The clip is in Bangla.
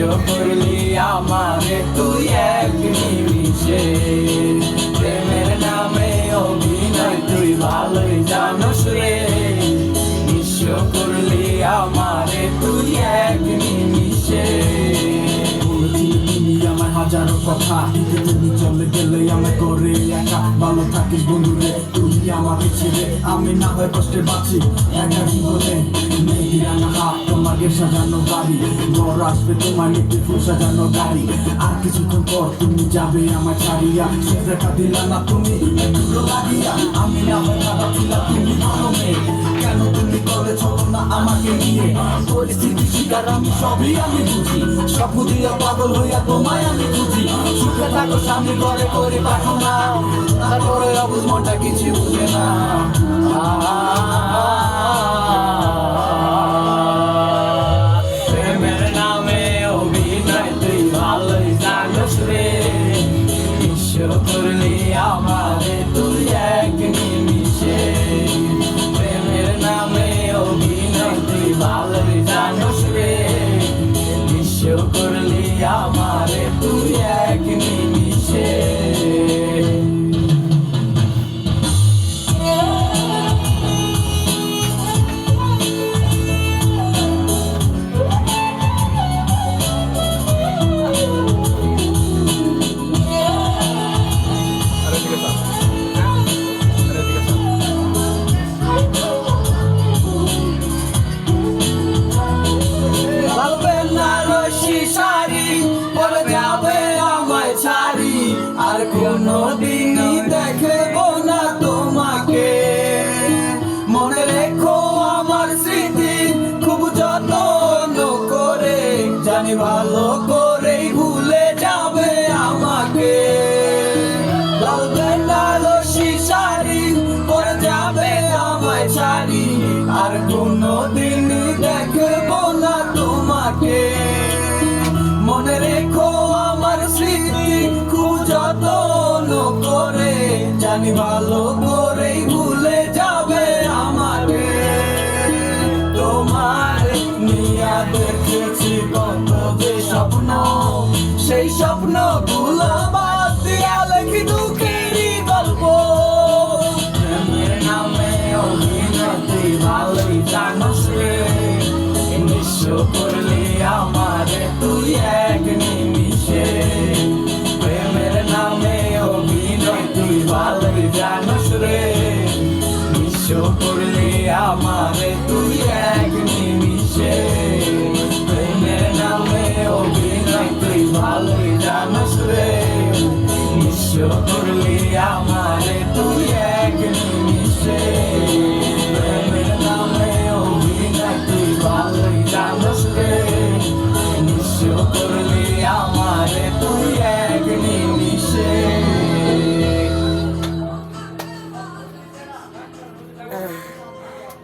করলি আমারে তুই এক নিমিষে। প্রেমের নামে অভিনয় তুই ভালোই জানোস রে, নিঃস্ব করলি আমারে তুই এক নিমিষে। তুমি আমার হাজারো কথা, কিন্তু তুমি চলে গেলে আমায় করে একা। ভালো থাকিস বন্ধুরে, তুমি আমাকে ছেড়ে আমি না হয় কষ্টে বাঁচি একা জীবনে। মেঘিরানা হাত তোমাকে সাজানো বাড়ি, ঘর আসবে তোমার একটি ফুল সাজানো গাড়ি। আর কিছুক্ষণ পর তুমি যাবে আমার ছাড়িয়া, সুখ দেখা দিলা না তুমি একটু লাগিয়া। আমি না হয় খারাপ ছিলাম, তুমি ভালো মেয়ে, কেন তুমি করে চলো না আমাকে নিয়ে। পরিস্থিতি শিকার আমি সবই আমি বুঝি, স্বপ্ন দিয়া পাগল হইয়া তোমায় আমি খুঁজি। সুখে থাকো স্বামী ঘরে করে পাঠো না, তারপরে অবুঝ মনটা কিছু বুঝে না। প্রেমের নামে অভিনয় তুই ভালোই জানোস রে, নিঃস্ব করলি আমারে তুই এক নিমিষে। প্রেমের নামে অভিনয় তুই ভালোই জানোস রে, নিঃস্ব করলি আমারে তুই এক নিমিষে। আর কোনদিনই দেখবো না তোমাকে, মনে রেখো আমার স্মৃতি খুব যত্ন করে, জানি ভালো করেই ভুলে যাবে আমাকে। লাল বেনারসি শাড়ি পরে যাবে আমায় ছাড়ি, আর কোনদিনই দেখবো না তোমাকে, মনে রেখো আমার স্মৃতি খুব যত্ন করে, জানি ভালো করেই ভুলে যাবে আমাকে। তোমার নিয়া দেখেছি কত যে স্বপ্ন, সেই স্বপ্ন গুলো বাদ দিয়া লেখি দুঃখেরই গল্প। প্রেমের নামে অভিনয় তুই ভালোই জানোস রে, নিঃস্ব করলি আমারে তুই এক নিমিষে। প্রেমের নামে অভিনয় তুই ভালোই জানোস রে, নিঃস্ব করলি আমারে